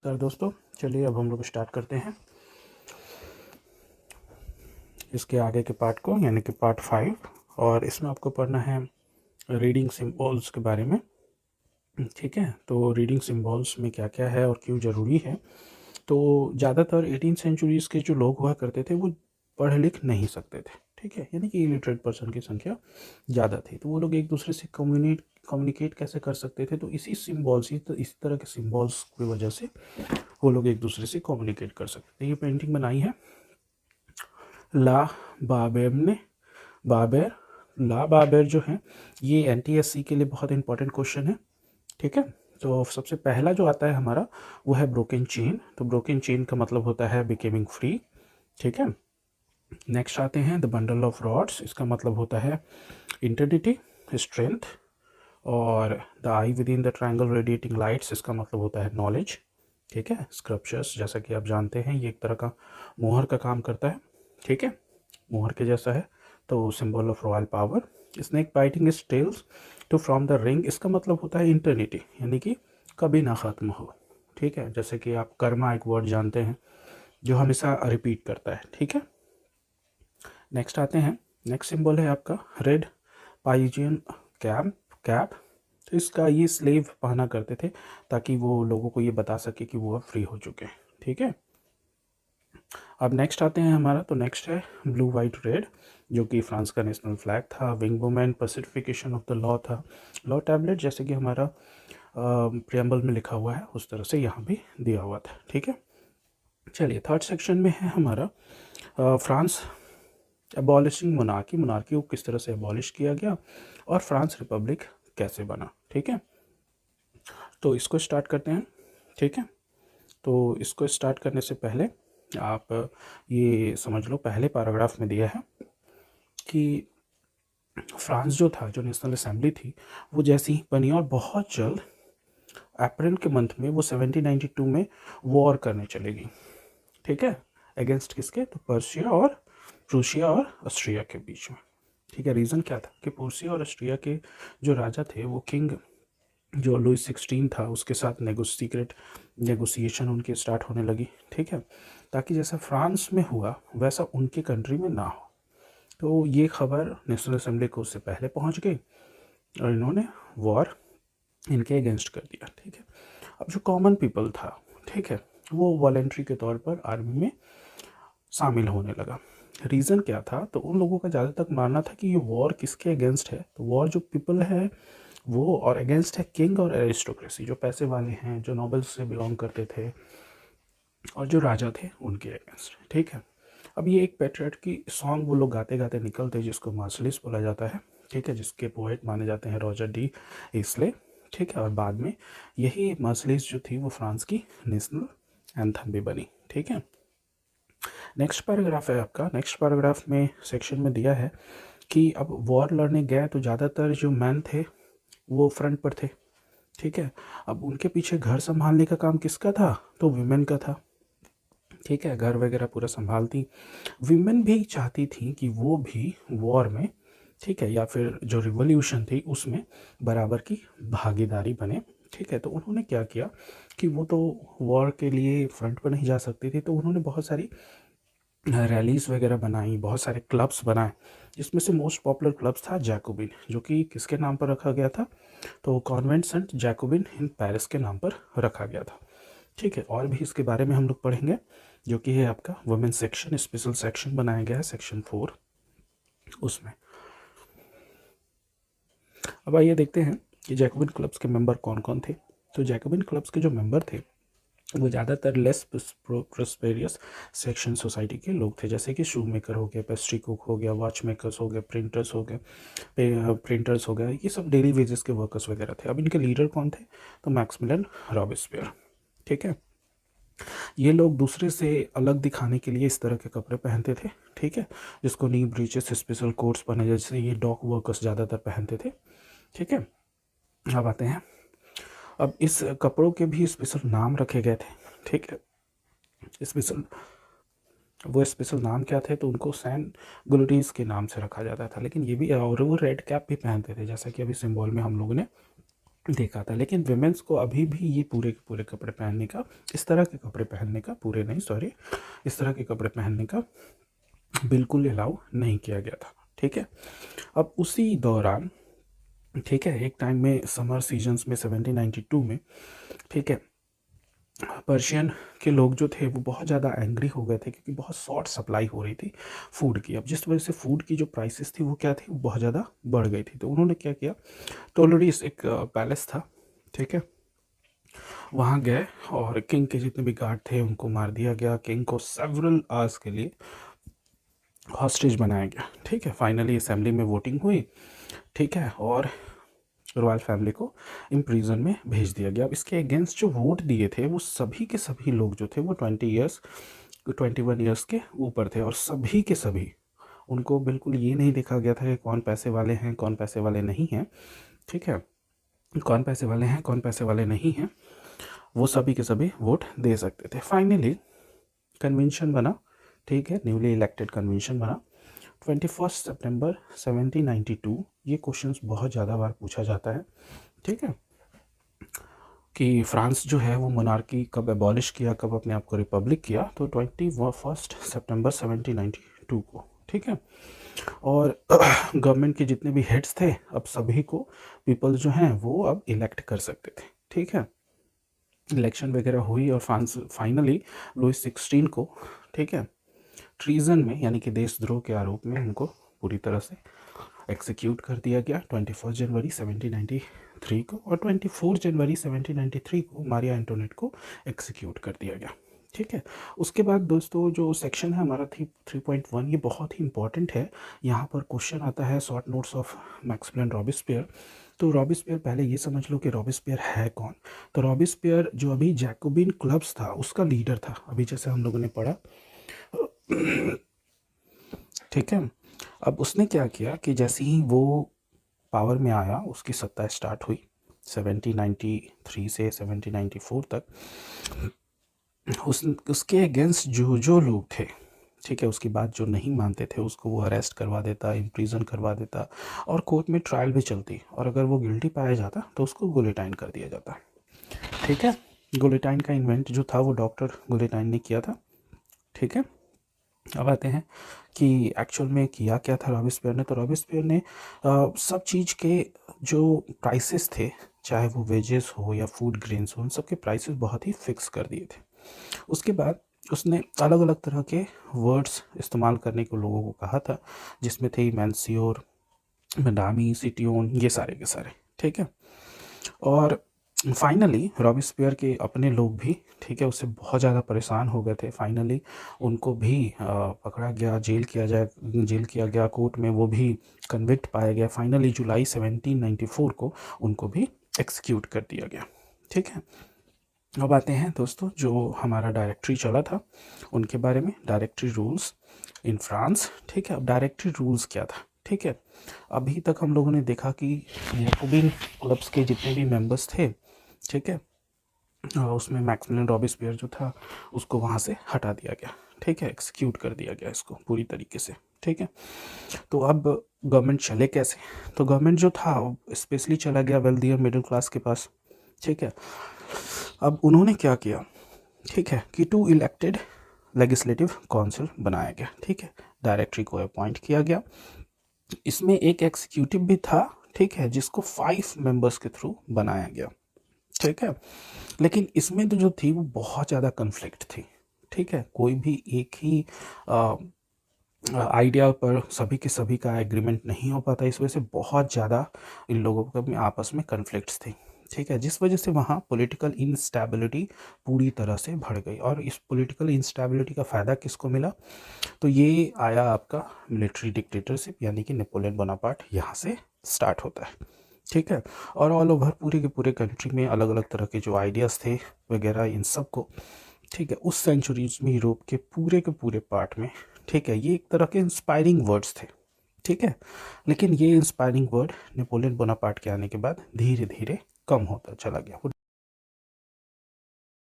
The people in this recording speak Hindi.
सर दोस्तों, चलिए अब हम लोग स्टार्ट करते हैं इसके आगे के पार्ट को, यानी कि पार्ट 5। और इसमें आपको पढ़ना है रीडिंग सिंबल्स के बारे में। ठीक है, तो रीडिंग सिंबल्स में क्या क्या है और क्यों ज़रूरी है। तो ज़्यादातर 18 सेंचुरीज़ के जो लोग हुआ करते थे वो पढ़ लिख नहीं सकते थे। ठीक है, यानी कि इलिटरेट पर्सन की संख्या ज़्यादा थी, तो वो लोग एक दूसरे से कम्युनिकेट कैसे कर सकते थे। तो इसी सिंबल्स, इसी तरह के सिंबल्स की वजह से वो लोग एक दूसरे से कम्युनिकेट कर सकते थे। ये पेंटिंग बनाई है ला बाबेर ने। बाबेर, ला बाबेर जो है ये एनटीएससी के लिए बहुत इंपॉर्टेंट क्वेश्चन है। ठीक है, तो सबसे पहला जो आता है हमारा वो है ब्रोकन चेन। तो ब्रोकन चेन का मतलब होता है बिकेमिंग फ्री। ठीक है, नेक्स्ट आते हैं द बंडल ऑफ रॉड्स। इसका मतलब होता है इंटरडिटी, स्ट्रेंथ। और the I with in the triangle radiating lights, इसका मतलब होता है नॉलेज। ठीक है, स्क्रप्चर्स जैसा कि आप जानते हैं ये एक तरह का मोहर का काम करता है। ठीक है, मोहर के जैसा है, तो symbol of royal power. Snake biting is tails to from the ring, इसका मतलब होता है इंटरनिटी, यानी कि कभी ना ख़त्म हो। ठीक है, जैसे कि आप कर्मा एक वर्ड जानते हैं जो हमेशा रिपीट करता है। ठीक है, नेक्स्ट आते हैं, नेक्स्ट सिंबल है आपका रेड पाइजियन कैप। तो इसका ये स्लेव पहना करते थे ताकि वो लोगों को ये बता सके कि वो अब फ्री हो चुके हैं। ठीक है, अब नेक्स्ट आते हैं हमारा, तो नेक्स्ट है ब्लू वाइट रेड, जो कि फ्रांस का नेशनल फ्लैग था। Wing women, pacification of the law था। लॉ टैबलेट जैसे कि हमारा प्रियम्बल में लिखा हुआ है उस तरह से यहाँ भी दिया हुआ था। ठीक है, चलिए थर्ड सेक्शन में है हमारा फ्रांस एबॉलिशिंग मोनार्की। मोनार्की को किस तरह से एबॉलिश किया गया और फ्रांस रिपब्लिक कैसे बना। ठीक है, तो इसको स्टार्ट करते हैं। ठीक है, तो इसको स्टार्ट करने से पहले आप ये समझ लो, पहले पैराग्राफ में दिया है कि फ्रांस जो था, जो नेशनल असेंबली थी, वो जैसी ही बनी और बहुत जल्द अप्रैल के मंथ में वो 1792 में वॉर करने चलेगी। ठीक है, अगेंस्ट किसके, तो पर्शिया और प्रूशिया और ऑस्ट्रिया के बीच में। ठीक है, रीज़न क्या था कि प्रूशिया और ऑस्ट्रिया के जो राजा थे वो किंग जो लुइस 16 था उसके साथ सीक्रेट नेगोशिएशन उनके स्टार्ट होने लगी। ठीक है, ताकि जैसा फ्रांस में हुआ वैसा उनके कंट्री में ना हो। तो ये खबर नेशनल असेंबली को उससे पहले पहुंच गई और इन्होंने वॉर इनके अगेंस्ट कर दिया। ठीक है, अब जो कॉमन पीपल था, ठीक है, वो वॉलेंट्री के तौर पर आर्मी में शामिल होने लगा। रीज़न क्या था, तो उन लोगों का ज़्यादा तक मानना था कि ये वॉर किसके अगेंस्ट है, तो वॉर जो पीपल है वो और अगेंस्ट है किंग और एरिस्टोक्रेसी, जो पैसे वाले हैं, जो नोबल्स से बिलोंग करते थे और जो राजा थे उनके अगेंस्ट। ठीक है, अब ये एक पेट्रियट की सॉन्ग वो लोग गाते गाते निकलते जिसको मार्शलिस बोला जाता है। ठीक है, जिसके पोएट माने जाते हैं रॉजर डी इसले। ठीक है, और बाद में यही मार्शलिस जो थी वो फ्रांस की नेशनल एंथम भी बनी। ठीक है, नेक्स्ट पैराग्राफ है आपका। नेक्स्ट पैराग्राफ में सेक्शन में दिया है कि अब वॉर लड़ने गए तो ज़्यादातर जो मैन थे वो फ्रंट पर थे। ठीक है, अब उनके पीछे घर संभालने का काम किसका था, तो वीमेन का था। ठीक है, घर वगैरह पूरा संभालती। वीमेन भी चाहती थी कि वो भी वॉर में, ठीक है, या फिर जो रिवॉल्यूशन थी उसमें बराबर की भागीदारी बने। ठीक है, तो उन्होंने क्या किया कि वो तो वॉर के लिए फ्रंट पर नहीं जा सकती थी, तो उन्होंने बहुत सारी रैलीज वगैरह बनाई, बहुत सारे क्लब्स बनाए, जिसमें से मोस्ट पॉपुलर क्लब्स था जैकोबिन, जो कि किसके नाम पर रखा गया था, तो convent saint Jacobin in Paris के नाम पर रखा गया था। ठीक है, और भी इसके बारे में हम लोग पढ़ेंगे, जो कि है आपका वुमेन सेक्शन, स्पेशल सेक्शन बनाया गया है सेक्शन 4 उसमें। अब आइए देखते हैं कि जैकोबिन क्लब्स के मेंबर कौन कौन थे। तो जैकोबिन क्लब्स के जो मेंबर थे वो ज़्यादातर लेस प्रोस्पेरियस सेक्शन सोसाइटी के लोग थे, जैसे कि शू मेकर हो गया, पेस्ट्री कुक हो गया, वॉच मेकर्स हो गए, प्रिंटर्स हो गए, प्रिंटर्स हो गए, ये सब डेली वेजेस के वर्कर्स वगैरह थे। अब इनके लीडर कौन थे, तो मैक्सिमिलियन रॉबेस्पियर। ठीक है, ये लोग दूसरे से अलग दिखाने के लिए इस तरह के कपड़े पहनते थे। ठीक है, जिसको नी ब्रीचेस, स्पेशल कोट्स पहने, जैसे ये डॉक वर्कर्स ज़्यादातर पहनते थे। ठीक है, अब आते हैं, अब इस कपड़ों के भी स्पेशल नाम रखे गए थे। ठीक है, स्पेशल वो स्पेशल नाम क्या थे, तो उनको सैन गुलरीज के नाम से रखा जाता था। लेकिन ये भी, और वो रेड कैप भी पहनते थे, जैसा कि अभी सिंबल में हम लोगों ने देखा था। लेकिन विमेंस को अभी भी ये पूरे के पूरे कपड़े पहनने का, इस तरह के कपड़े पहनने का, पूरे नहीं सॉरी, इस तरह के कपड़े पहनने का बिल्कुल अलाउ नहीं किया गया था। ठीक है, अब उसी दौरान, ठीक है, एक टाइम में समर सीजन्स में 1792 में, ठीक है, पर्शियन के लोग जो थे वो बहुत ज़्यादा एंग्री हो गए थे क्योंकि बहुत शॉर्ट सप्लाई हो रही थी फूड की। अब जिस वजह से फूड की जो प्राइसेस थी वो क्या थी, वो बहुत ज़्यादा बढ़ गई थी। तो उन्होंने क्या किया, तो ऑलरेडी एक पैलेस था, ठीक है, वहाँ गए और किंग के जितने भी गार्ड थे उनको मार दिया गया। किंग को सेवरल आवर्स के लिए हॉस्टेज बनाया गया। ठीक है, फाइनली असेंबली में वोटिंग हुई, ठीक है, और रॉयल फैमिली को इम्प्रिजन में भेज दिया गया। अब इसके अगेंस्ट जो वोट दिए थे वो सभी के सभी लोग जो थे वो 21 ईयर्स के ऊपर थे, और सभी के सभी, उनको बिल्कुल ये नहीं देखा गया था कि कौन पैसे वाले हैं कौन पैसे वाले नहीं हैं। ठीक है, कौन पैसे वाले हैं कौन पैसे वाले नहीं हैं, वो सभी के सभी वोट दे सकते थे। फाइनली कन्वेंशन बना, ठीक है, न्यूली इलेक्टेड कन्वेंशन बना 21 सितंबर 1792। ये क्वेश्चंस बहुत ज़्यादा बार पूछा जाता है, ठीक है, कि फ्रांस जो है वो मोनार्की कब एबॉलिश किया, कब अपने आप को रिपब्लिक किया, तो 21 सितंबर 1792 को। ठीक है, और गवर्नमेंट के जितने भी हेड्स थे अब सभी को पीपल्स जो हैं वो अब इलेक्ट कर सकते थे। ठीक है, इलेक्शन वगैरह हुई और फाइनली लुइस 16 को, ठीक है, ट्रीजन में यानी कि देशद्रोह के आरोप में उनको पूरी तरह से एक्सिक्यूट कर दिया गया 21 जनवरी 1793 को, और 24 जनवरी 1793 को मारिया एंटोनेट को एक्सिक्यूट कर दिया गया। ठीक है, उसके बाद दोस्तों जो सेक्शन है हमारा 3.1, ये बहुत ही इंपॉर्टेंट है। यहाँ पर क्वेश्चन आता है short notes of Maximilian Robespierre. तो रॉबेस्पियर, पहले ये समझ लो कि रॉबेस्पियर है कौन। तो रॉबेस्पियर जो अभी जैकोबिन क्लब्स था उसका लीडर था, अभी जैसे हम लोगों ने पढ़ा। ठीक है, अब उसने क्या किया कि जैसे ही वो पावर में आया, उसकी सत्ता स्टार्ट हुई 1793 से 1794 तक, उसके अगेंस्ट जो लोग थे, ठीक है, उसकी बात जो नहीं मानते थे उसको वो अरेस्ट करवा देता, इम्प्रिजन करवा देता, और कोर्ट में ट्रायल भी चलती, और अगर वो गिल्टी पाया जाता तो उसको गुलिटाइन कर दिया जाता। ठीक है, गुलिटाइन का इन्वेंट जो था वो डॉक्टर गुलिटाइन ने किया था। ठीक है, अब आते हैं कि एक्चुअल में किया क्या था रॉबेस्पियर ने। तो रॉबेस्पियर ने सब चीज़ के जो प्राइसेस थे, चाहे वो वेजेस हो या फूड ग्रेन्स हो, उन सब के प्राइसेस बहुत ही फिक्स कर दिए थे। उसके बाद उसने अलग अलग तरह के वर्ड्स इस्तेमाल करने को लोगों को कहा था, जिसमें थे मैंसियोर, मडामी, सिटियोन, ये सारे के सारे। ठीक है, और फाइनली रॉबेस्पियर के अपने लोग भी, ठीक है, उससे बहुत ज़्यादा परेशान हो गए थे। फाइनली उनको भी पकड़ा गया, जेल किया गया कोर्ट में, वो भी कन्विक्ट पाया गया। फाइनली जुलाई 1794 को उनको भी एक्सिक्यूट कर दिया गया। ठीक है, अब आते हैं दोस्तों जो हमारा डायरेक्टरी चला था उनके बारे में, डायरेक्टरी रूल्स इन फ्रांस। ठीक है, अब डायरेक्टरी रूल्स क्या था। ठीक है, अभी तक हम लोगों ने देखा कि जैकोबिन क्लब्स के जितने भी मेंबर्स थे, ठीक है, उसमें मैक्सिमिलियन रॉबेस्पियर जो था उसको वहाँ से हटा दिया गया। ठीक है, एक्सिक्यूट कर दिया गया इसको पूरी तरीके से। ठीक है, तो अब गवर्नमेंट चले कैसे, तो गवर्नमेंट जो था स्पेशली चला गया वेल्दी और मिडिल क्लास के पास। ठीक है, अब उन्होंने क्या किया, ठीक है, कि 2 इलेक्टेड लेजिस्लेटिव काउंसिल बनाया गया। ठीक है, डायरेक्टरी को अपॉइंट किया गया, इसमें एक एग्जीक्यूटिव भी था, ठीक है, जिसको 5 मेंबर्स के थ्रू बनाया गया। ठीक है, लेकिन इसमें तो जो थी वो बहुत ज़्यादा कन्फ्लिक्ट थी। ठीक है, कोई भी एक ही आइडिया पर सभी के सभी का एग्रीमेंट नहीं हो पाता, इस वजह से बहुत ज़्यादा इन लोगों के आपस में कन्फ्लिक्ट्स थी। ठीक है, जिस वजह से वहाँ पॉलिटिकल इंस्टेबिलिटी पूरी तरह से बढ़ गई, और इस पॉलिटिकल इंस्टेबिलिटी का फ़ायदा किसको मिला, तो ये आया आपका मिलिट्री डिक्टेटरशिप, यानी कि नेपोलियन बोनापार्ट यहाँ से स्टार्ट होता है। ठीक है, और ऑल ओवर पूरे के पूरे कंट्री में अलग अलग तरह के जो आइडियाज़ थे वगैरह, इन सब को, ठीक है, उस सेंचुरीज में यूरोप के पूरे पार्ट में, ठीक है, ये एक तरह के इंस्पायरिंग वर्ड्स थे। ठीक है, लेकिन ये इंस्पायरिंग वर्ड नेपोलियन बोनापार्ट के आने के बाद धीरे धीरे कम होता चला गया।